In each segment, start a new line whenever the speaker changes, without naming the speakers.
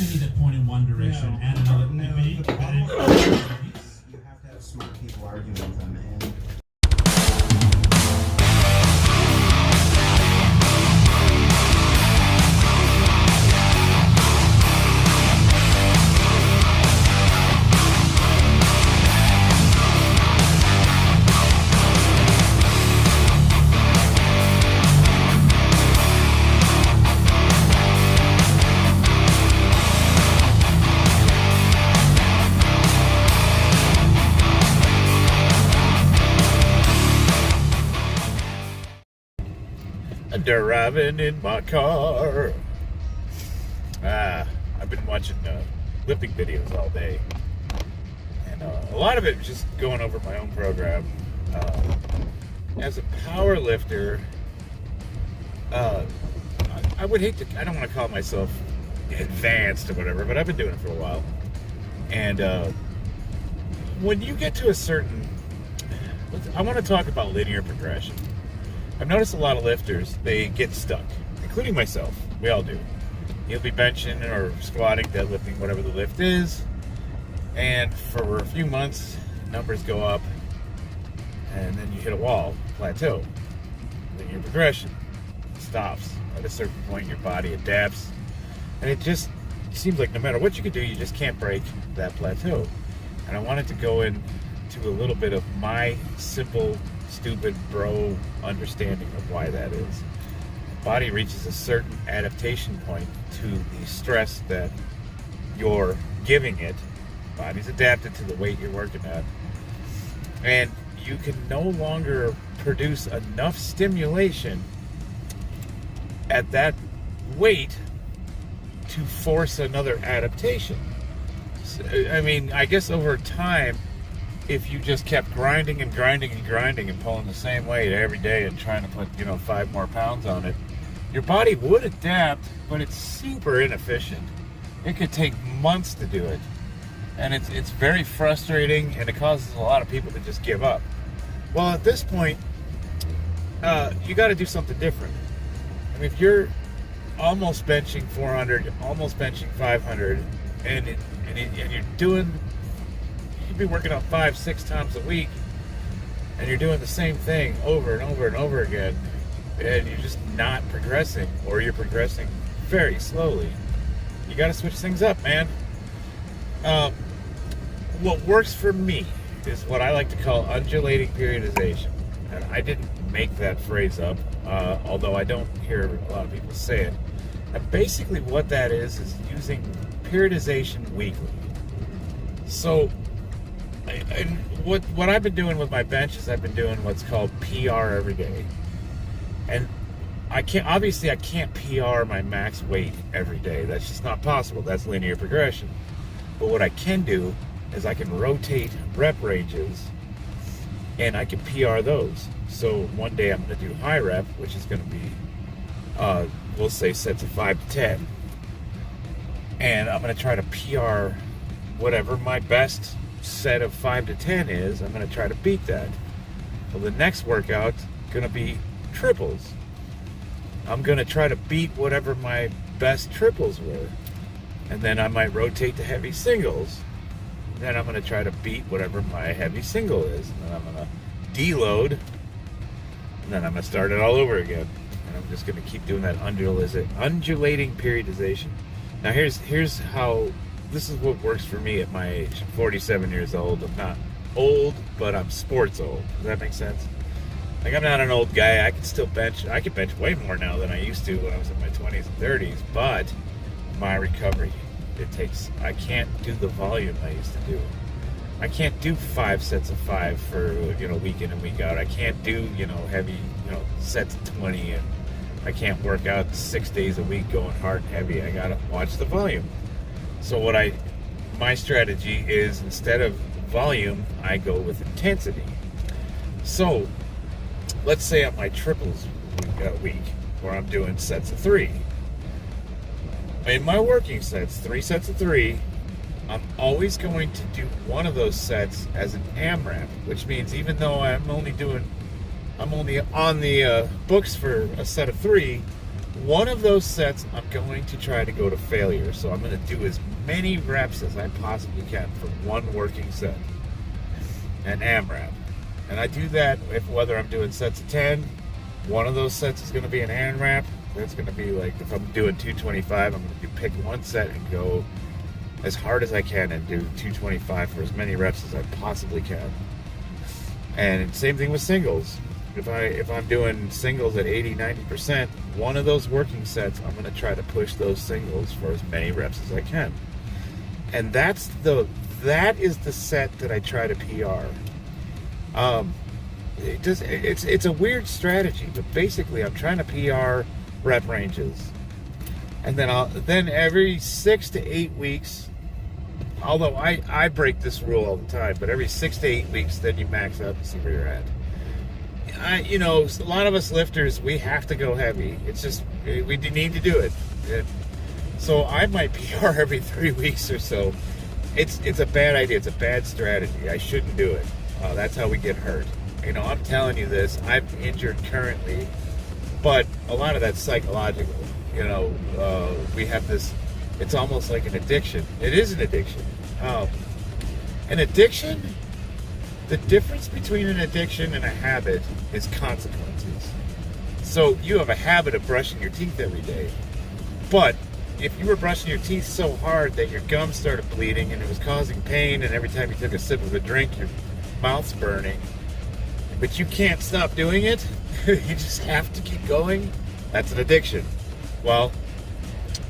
maybe that point in one direction
No.
and another.
No,
Maybe,
the problem
and
is you have to have smart people arguing with them, and
driving in my car. I've been watching lifting videos all day, and a lot of it just going over my own program. As a power lifter, I would hate to, I don't want to call myself advanced or whatever, but I've been doing it for a while. And when you get to a certain, I want to talk about linear progression. I've noticed a lot of lifters, they get stuck, including myself. We all do. You'll be benching or squatting, deadlifting, whatever the lift is, and for a few months, numbers go up, and then you hit a wall, plateau. Linear progression stops. At a certain point, your body adapts, and it just seems like no matter what you can do, you just can't break that plateau. And I wanted to go into a little bit of my simple, stupid bro understanding of why that is. The body reaches a certain adaptation point to the stress that you're giving it. The body's adapted to the weight you're working at, and you can no longer produce enough stimulation at that weight to force another adaptation. So, I mean, I guess over time, if you just kept grinding and grinding and grinding and pulling the same weight every day and trying to put, 5 more pounds on it, your body would adapt, but it's super inefficient. It could take months to do it. And it's very frustrating, and it causes a lot of people to just give up. Well, at this point, you got to do something different. I mean, if you're almost benching 400, almost benching 500, and you're doing, you could be working out 5-6 times a week, and you're doing the same thing over and over and over again, and you're just not progressing, or you're progressing very slowly. You got to switch things up, man. What works for me is what I like to call undulating periodization. And I didn't make that phrase up, although I don't hear a lot of people say it. And basically what that is using periodization weekly. So, and what I've been doing with my bench is I've been doing what's called PR every day. And I can't PR my max weight every day. That's just not possible. That's linear progression. But what I can do is I can rotate rep ranges, and I can PR those. So one day I'm going to do high rep, which is going to be, we'll say sets of 5 to 10. And I'm going to try to PR whatever my best set of 5 to 10 is. I'm going to try to beat that. Well, the next workout going to be triples. I'm going to try to beat whatever my best triples were. And then I might rotate to heavy singles. Then I'm going to try to beat whatever my heavy single is. And then I'm going to deload. And then I'm going to start it all over again. And I'm just going to keep doing that undulating periodization. Now here's how, this is what works for me at my age. I'm 47 years old. I'm not old, but I'm sports old. Does that make sense? Like, I'm not an old guy. I can still bench. I can bench way more now than I used to when I was in my 20s and 30s. But my recovery, I can't do the volume I used to do. I can't do 5 sets of 5 for, week in and week out. I can't do, heavy, sets of 20, and I can't work out 6 days a week going hard and heavy. I gotta watch the volume. So my strategy is, instead of volume, I go with intensity. So let's say at my triples week, where I'm doing sets of 3. In my working sets, 3 sets of 3, I'm always going to do one of those sets as an AMRAP, which means even though I'm only on the books for a set of 3, One of those sets, I'm going to try to go to failure. So I'm going to do as many reps as I possibly can for one working set, an AMRAP. And I do that whether I'm doing sets of 10, one of those sets is going to be an AMRAP. That's going to be like, if I'm doing 225, I'm going to pick one set and go as hard as I can and do 225 for as many reps as I possibly can. And same thing with singles. If I'm doing singles at 80-90%, one of those working sets, I'm going to try to push those singles for as many reps as I can. And that is the set that I try to PR. It's a weird strategy, but basically I'm trying to PR rep ranges, and then every 6 to 8 weeks, although I break this rule all the time, but every 6 to 8 weeks, then you max out and see where you're at. A lot of us lifters, we have to go heavy. It's just, we need to do it. So I might PR every 3 weeks or so. It's a bad idea. It's a bad strategy. I shouldn't do it. That's how we get hurt. I'm telling you this. I'm injured currently, but a lot of that's psychological. We have this, it's almost like an addiction. It is an addiction. An addiction, the difference between an addiction and a habit is consequences. So you have a habit of brushing your teeth every day, but if you were brushing your teeth so hard that your gums started bleeding and it was causing pain, and every time you took a sip of a drink, your mouth's burning, but you can't stop doing it, you just have to keep going, that's an addiction. Well,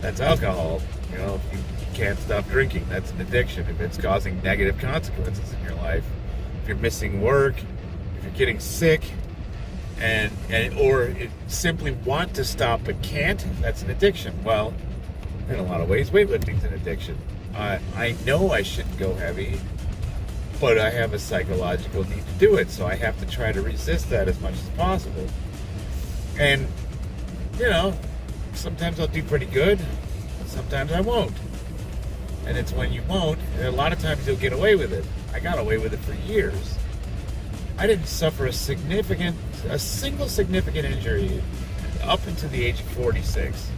that's alcohol. If you can't stop drinking, that's an addiction. If it's causing negative consequences in your life, if you're missing work, if you're getting sick, or simply want to stop but can't, that's an addiction. Well, in a lot of ways, weightlifting's an addiction. I know I shouldn't go heavy, but I have a psychological need to do it, so I have to try to resist that as much as possible. And, sometimes I'll do pretty good, sometimes I won't. And it's when you won't, and a lot of times you'll get away with it. I got away with it for years. I didn't suffer a single significant injury up until the age of 46.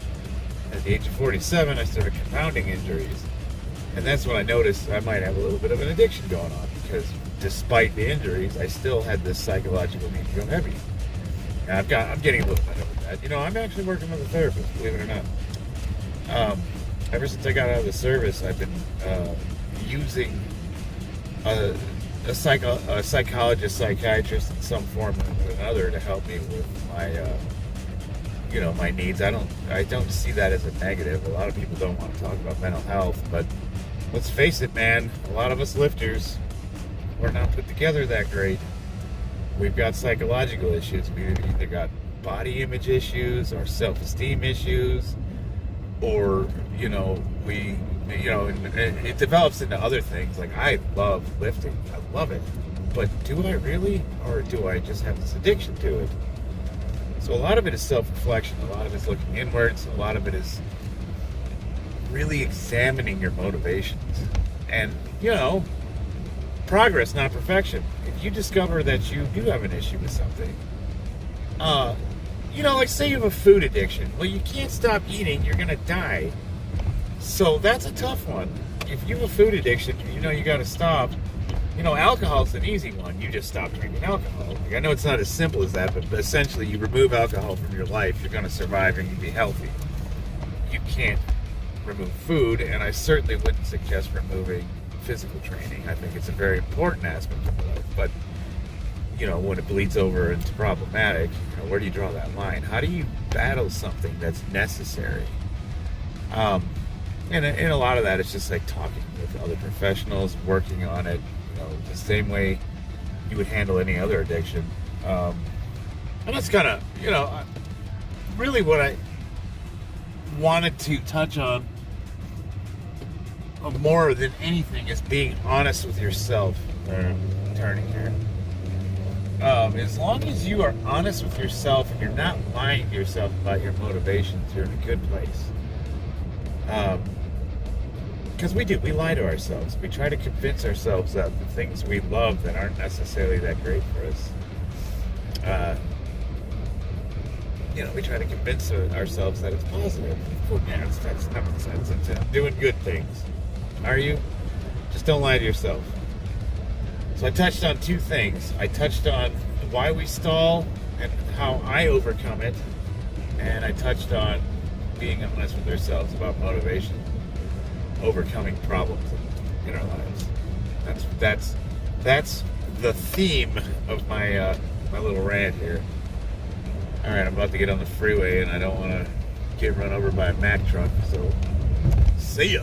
At the age of 47, I started compounding injuries. And that's when I noticed I might have a little bit of an addiction going on, because despite the injuries, I still had this psychological need to go heavy. And I'm getting a little better with that. I'm actually working with a therapist, believe it or not. Ever since I got out of the service, I've been using a psychologist, psychiatrist in some form or another to help me with my, my needs. I don't see that as a negative. A lot of people don't want to talk about mental health, but let's face it, man, a lot of us lifters, we're not put together that great. We've got psychological issues. We've either got body image issues or self-esteem issues, or, it develops into other things. Like, I love lifting. I love it. But do I really? Or do I just have this addiction to it? So a lot of it is self-reflection. A lot of it is looking inwards. A lot of it is really examining your motivations. And, progress, not perfection. If you discover that you do have an issue with something, like say you have a food addiction. Well, you can't stop eating, you're going to die. So that's a tough one. If you have a food addiction, you got to stop. Alcohol's an easy one. You just stop drinking alcohol. Like, I know it's not as simple as that, but essentially you remove alcohol from your life, you're going to survive and you be healthy. You can't remove food, and I certainly wouldn't suggest removing physical training. I think it's a very important aspect of life, but when it bleeds over into problematic, where do you draw that line? How do you battle something that's necessary? And a lot of that is just like talking with other professionals, working on it, the same way you would handle any other addiction. And that's kind of, really what I wanted to touch on more than anything is being honest with yourself. Turning here. As long as you are honest with yourself and you're not lying to yourself about your motivations, you're in a good place. Because we lie to ourselves. We try to convince ourselves that the things we love that aren't necessarily that great for us. we try to convince ourselves that it's positive. Cool, yeah, that's nonsense. It's doing good things. Are you? Just don't lie to yourself. So I touched on two things. I touched on why we stall and how I overcome it. And I touched on being honest with ourselves about motivation, overcoming problems in our lives. That's the theme of my my little rant here. All right, I'm about to get on the freeway, and I don't want to get run over by a Mack truck. So, see ya.